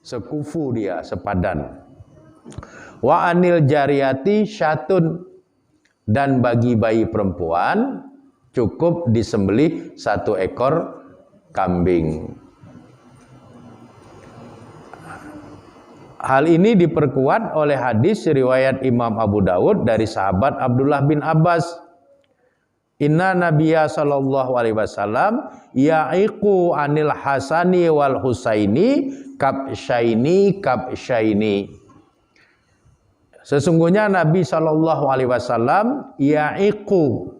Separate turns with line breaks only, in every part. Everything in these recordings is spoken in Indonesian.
sekufu dia, sepadan. Wa anil jariyati syatun, dan bagi bayi perempuan cukup disembelih 1 ekor kambing. Hal ini diperkuat oleh hadis riwayat Imam Abu Dawud dari sahabat Abdullah bin Abbas. Inna Nabiya sallallahu alaihi wasallam ya'iqu anil Hasani wal Husaini kabsyaini kabsyaini. Sesungguhnya Nabi sallallahu alaihi wasallam ya'iqu,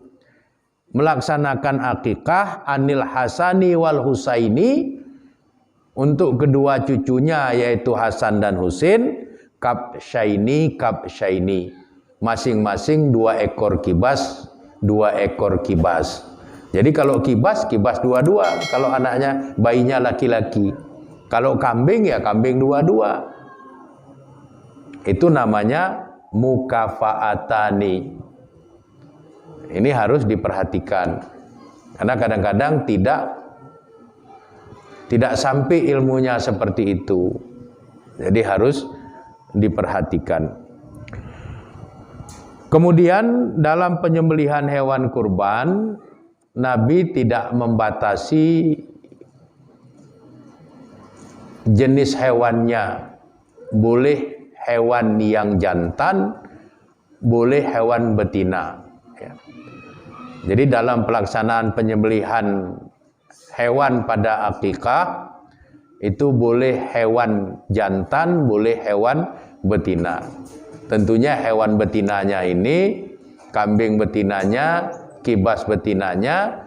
melaksanakan akikah anil Hasani wal Husaini, untuk kedua cucunya yaitu Hasan dan Husain, kabsyaini kabsyaini, masing-masing 2 ekor kibas, 2 ekor kibas. Jadi kalau kibas, kibas 2-2, kalau anaknya bayinya laki-laki. Kalau kambing ya kambing 2-2. Itu namanya mukafaatani. Ini harus diperhatikan. Karena kadang-kadang tidak sampai ilmunya seperti itu. Jadi harus diperhatikan. Kemudian dalam penyembelihan hewan kurban, Nabi tidak membatasi jenis hewannya. Boleh hewan yang jantan, boleh hewan betina. Ya. Jadi dalam pelaksanaan penyembelihan hewan pada akikah itu boleh hewan jantan, boleh hewan betina. Tentunya hewan betinanya ini, kambing betinanya, kibas betinanya,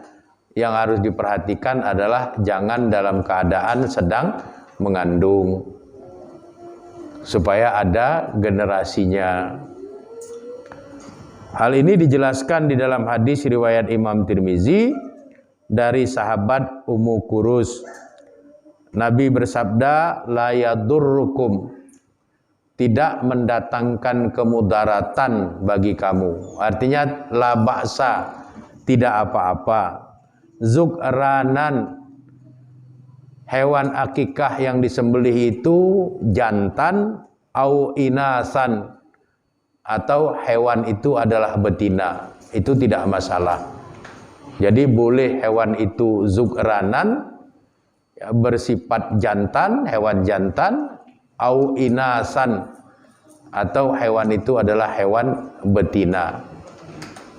yang harus diperhatikan adalah jangan dalam keadaan sedang mengandung, supaya ada generasinya. Hal ini dijelaskan di dalam hadis riwayat Imam Tirmizi dari sahabat Ummu Kurus. Nabi bersabda, la yadurrukum, tidak mendatangkan kemudaratan bagi kamu. Artinya la ba'sa, tidak apa-apa. Zukranan, hewan akikah yang disembelih itu jantan, au inasan, atau hewan itu adalah betina, itu tidak masalah. Jadi boleh hewan itu zukranan, ya, bersifat jantan, hewan jantan, au inasan, atau hewan itu adalah hewan betina.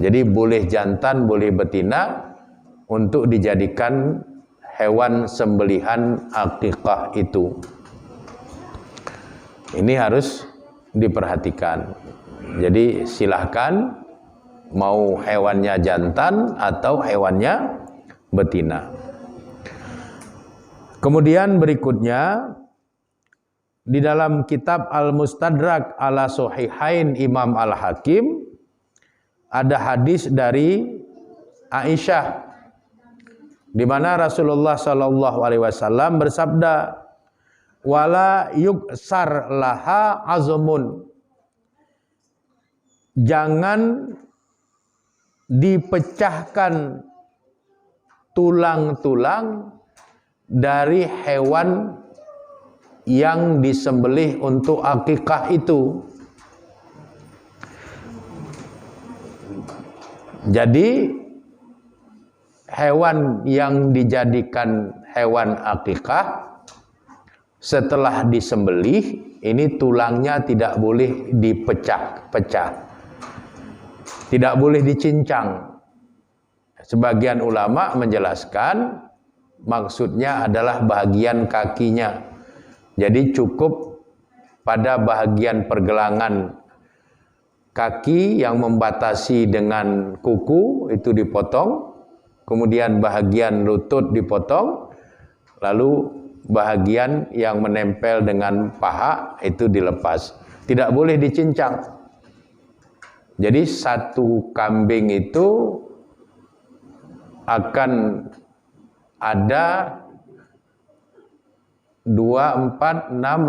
Jadi boleh jantan, boleh betina untuk dijadikan hewan sembelihan akikah itu. Ini harus diperhatikan. Jadi silahkan mau hewannya jantan atau hewannya betina. Kemudian berikutnya di dalam kitab Al-Mustadrak ala Sahihain Imam Al-Hakim ada hadis dari Aisyah di mana Rasulullah sallallahu alaihi wasallam bersabda, wala yuksar laha azmun, jangan dipecahkan tulang-tulang dari hewan yang disembelih untuk akikah itu. Jadi hewan yang dijadikan hewan akikah setelah disembelih ini tulangnya tidak boleh dipecah-pecah, tidak boleh dicincang. Sebagian ulama menjelaskan maksudnya adalah bahagian kakinya. Jadi cukup pada bahagian pergelangan kaki yang membatasi dengan kuku itu dipotong, kemudian bahagian lutut dipotong, lalu bahagian yang menempel dengan paha itu dilepas. Tidak boleh dicincang. Jadi satu kambing itu akan ada 2, 4, 6,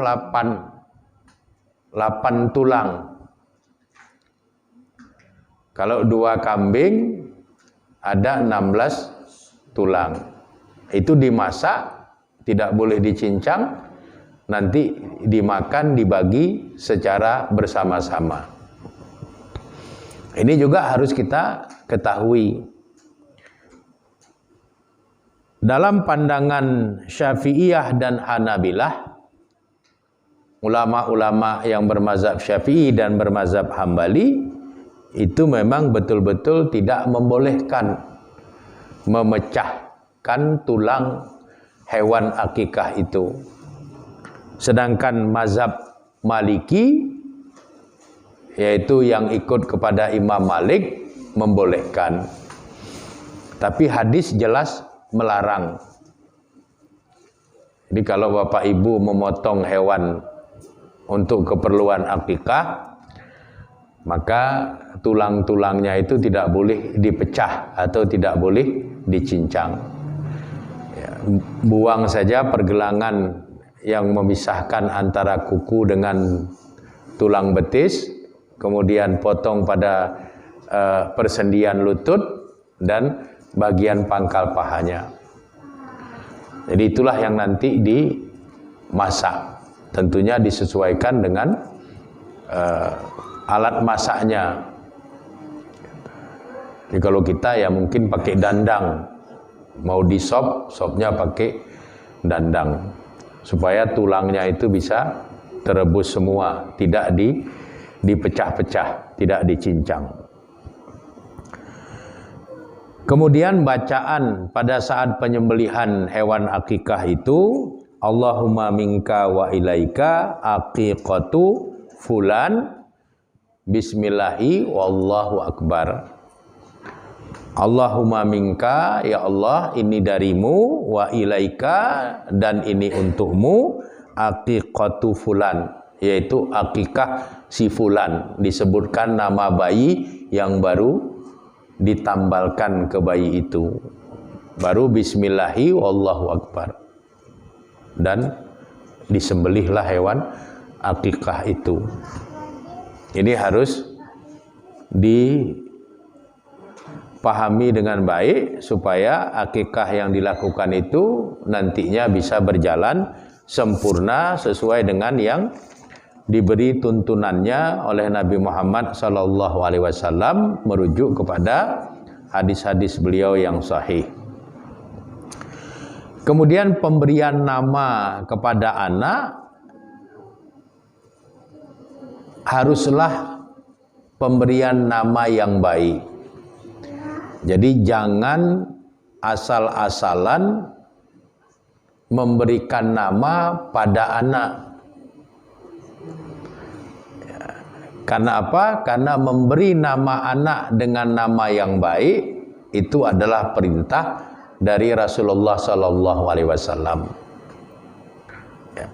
8 tulang. Kalau 2 kambing ada 16 tulang. Itu dimasak, tidak boleh dicincang, nanti dimakan, dibagi secara bersama-sama. Ini juga harus kita ketahui. Dalam pandangan Syafi'iyah dan Hanabilah, ulama-ulama yang bermazhab Syafi'i dan bermazhab Hambali itu memang betul-betul tidak membolehkan memecahkan tulang hewan akikah itu. Sedangkan mazhab Maliki, yaitu yang ikut kepada Imam Malik, membolehkan. Tapi hadis jelas melarang. Jadi kalau Bapak Ibu memotong hewan untuk keperluan akikah, maka tulang-tulangnya itu tidak boleh dipecah atau tidak boleh dicincang. Ya, buang saja pergelangan yang memisahkan antara kuku dengan tulang betis, kemudian potong pada persendian lutut dan bagian pangkal pahanya. Jadi itulah yang nanti dimasak. Tentunya disesuaikan dengan alat masaknya. Jadi kalau kita ya mungkin pakai dandang, mau di sopnya pakai dandang, supaya tulangnya itu bisa terebus semua, tidak dipecah-pecah, tidak dicincang. Kemudian bacaan pada saat penyembelihan hewan akikah itu, Allahumma minka wa ilaika aqiqatu fulan bismillahi wallahu akbar. Allahumma minka, ya Allah, ini darimu, wa ilaika, dan ini untukmu, aqiqatu fulan, yaitu akikah si fulan. Disebutkan nama bayi yang baru ditambalkan ke bayi itu. Baru bismillahi wallahu akbar. Dan disembelihlah hewan akikah itu. Ini harus dipahami dengan baik supaya akikah yang dilakukan itu nantinya bisa berjalan sempurna sesuai dengan yang diberi tuntunannya oleh Nabi Muhammad SAW merujuk kepada hadis-hadis beliau yang sahih. Kemudian pemberian nama kepada anak haruslah pemberian nama yang baik. Jadi jangan asal-asalan memberikan nama pada anak. Karena apa? Karena memberi nama anak dengan nama yang baik itu adalah perintah dari Rasulullah SAW. Ya.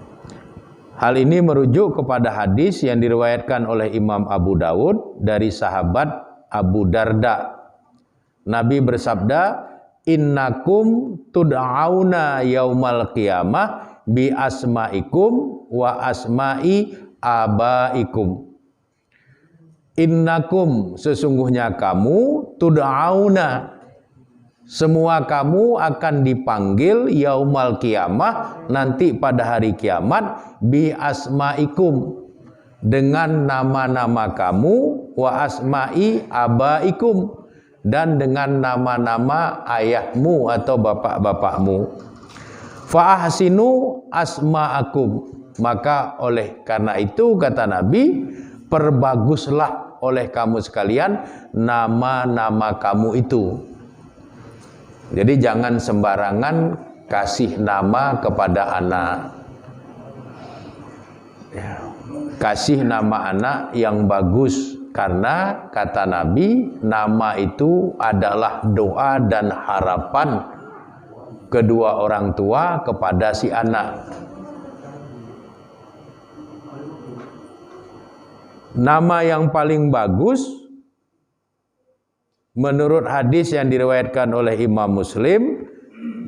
Hal ini merujuk kepada hadis yang diriwayatkan oleh Imam Abu Dawud dari sahabat Abu Darda. Nabi bersabda, innakum tud'auna yaumal qiyamah bi asma'ikum wa asma'i abaikum. Innakum, sesungguhnya kamu, tud'auna, semua kamu akan dipanggil yaumal qiyamah, nanti pada hari kiamat, bi asma'ikum, dengan nama-nama kamu, wa asma'i abaikum, dan dengan nama-nama ayahmu atau bapak-bapakmu. Fa ahsinu asma'akum, maka oleh karena itu kata Nabi, perbaguslah oleh kamu sekalian nama-nama kamu itu. Jadi jangan sembarangan kasih nama kepada anak. Ya. Kasih nama anak yang bagus, karena kata Nabi, nama itu adalah doa dan harapan kedua orang tua kepada si anak. Nama yang paling bagus menurut hadis yang diriwayatkan oleh Imam Muslim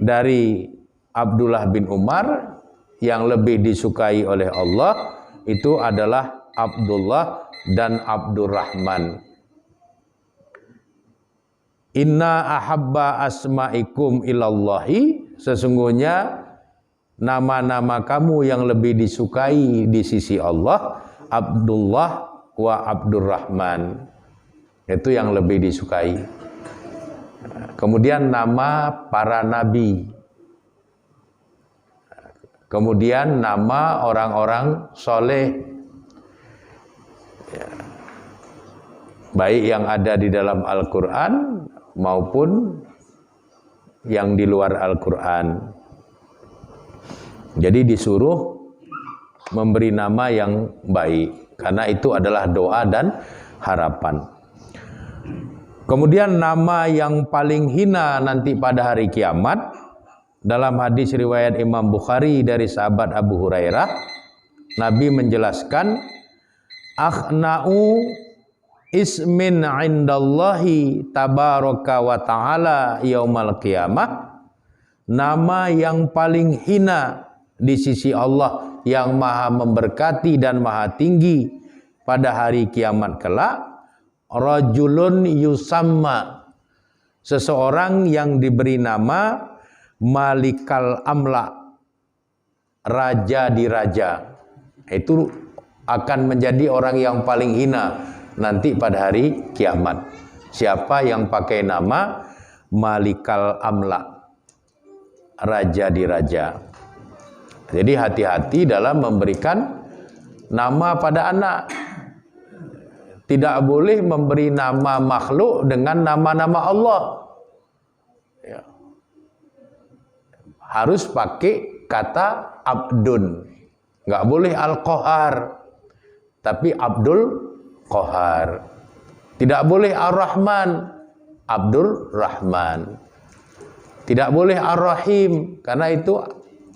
dari Abdullah bin Umar, yang lebih disukai oleh Allah itu adalah Abdullah dan Abdurrahman. Inna ahabba asma'ikum ilallahi, sesungguhnya nama-nama kamu yang lebih disukai di sisi Allah, Abdullah wa Abdurrahman. Itu yang lebih disukai. Kemudian nama para nabi. Kemudian nama orang-orang soleh. Baik yang ada di dalam Al-Quran maupun yang di luar Al-Quran. Jadi disuruh memberi nama yang baik, karena itu adalah doa dan harapan. Kemudian nama yang paling hina nanti pada hari kiamat, dalam hadis riwayat Imam Bukhari dari sahabat Abu Hurairah, Nabi menjelaskan, akhna'u ismin indallahi tabaraka wa ta'ala yaumal qiyamah, nama yang paling hina di sisi Allah yang maha memberkati dan maha tinggi pada hari kiamat kelak, rajulun yusamma, seseorang yang diberi nama Malikal Amla, raja di raja. Itu akan menjadi orang yang paling hina nanti pada hari kiamat. Siapa yang pakai nama Malikal Amla, raja di raja. Jadi hati-hati dalam memberikan nama pada anak. Tidak boleh memberi nama makhluk dengan nama-nama Allah. Ya. Harus pakai kata Abdun. Nggak boleh Al-Qahar, tapi Abdul Qahar. Tidak boleh Ar-Rahman, Abdul Rahman. Tidak boleh Ar-Rahim, karena itu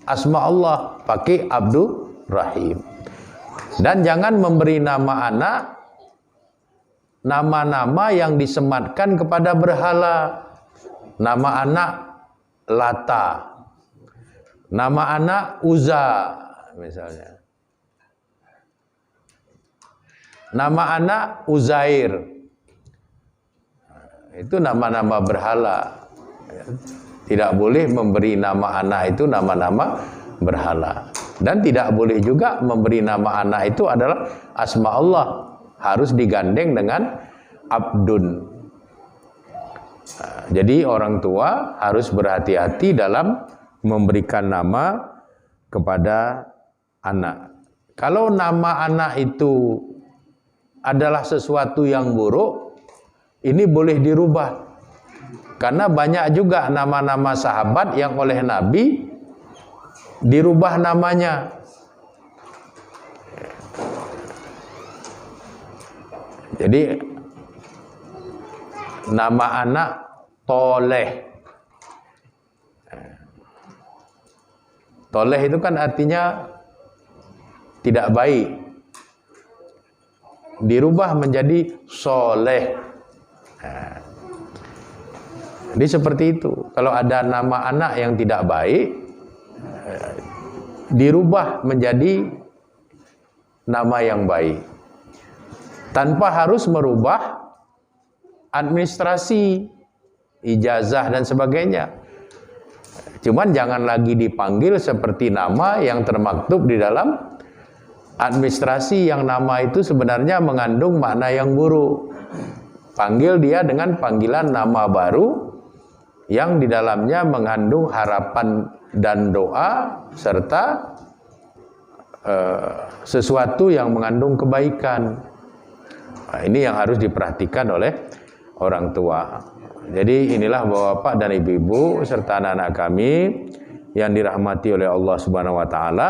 asma Allah, pakai Abdul Rahim. Dan jangan memberi nama anak nama-nama yang disematkan kepada berhala. Nama anak Lata, nama anak Uzza misalnya, nama anak Uzair. Itu nama-nama berhala. Tidak boleh memberi nama anak itu nama-nama berhala. Dan tidak boleh juga memberi nama anak itu adalah asma Allah. Harus digandeng dengan Abdun. Jadi orang tua harus berhati-hati dalam memberikan nama kepada anak. Kalau nama anak itu adalah sesuatu yang buruk, ini boleh dirubah. Karena banyak juga nama-nama sahabat yang oleh Nabi dirubah namanya. Jadi nama anak Toleh. Toleh itu kan artinya tidak baik. Dirubah menjadi Soleh. Jadi seperti itu. Kalau ada nama anak yang tidak baik, dirubah menjadi nama yang baik. Tanpa harus merubah administrasi, ijazah dan sebagainya. Cuman jangan lagi dipanggil seperti nama yang termaktub di dalam administrasi, yang nama itu sebenarnya mengandung makna yang buruk. Panggil dia dengan panggilan nama baru yang di dalamnya mengandung harapan dan doa serta sesuatu yang mengandung kebaikan. Nah, ini yang harus diperhatikan oleh orang tua. Jadi inilah Bapak dan Ibu-ibu serta anak-anak kami yang dirahmati oleh Allah Subhanahu wa taala,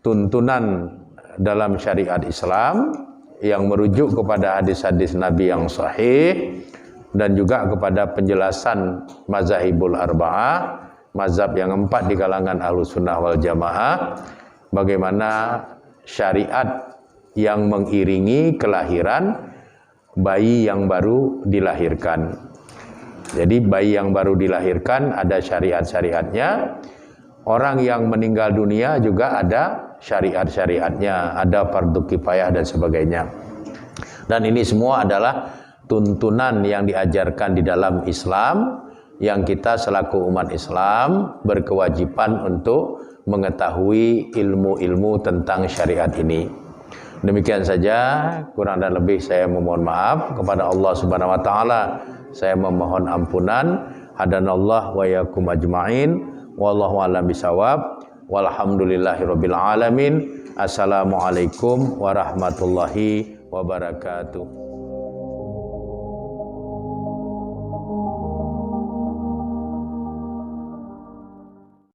tuntunan dalam syariat Islam yang merujuk kepada hadis-hadis Nabi yang sahih dan juga kepada penjelasan mazhabul arba'ah, mazhab yang 4 di kalangan Ahlus Sunnah wal Jamaah, bagaimana syariat yang mengiringi kelahiran bayi yang baru dilahirkan. Jadi bayi yang baru dilahirkan ada syariat-syariatnya. Orang yang meninggal dunia juga ada syariat-syariatnya, ada fardu kifayah dan sebagainya. Dan ini semua adalah tuntunan yang diajarkan di dalam Islam, yang kita selaku umat Islam berkewajiban untuk mengetahui ilmu-ilmu tentang syariat ini. Demikian saja, kurang dan lebih saya memohon maaf kepada Allah Subhanahu wa taala. Saya memohon ampunan. Hadanallah wa yakum ajmain. Wallahu a'lam bisawab. Walhamdulillahirabbil alamin. Assalamualaikum warahmatullahi wabarakatuh.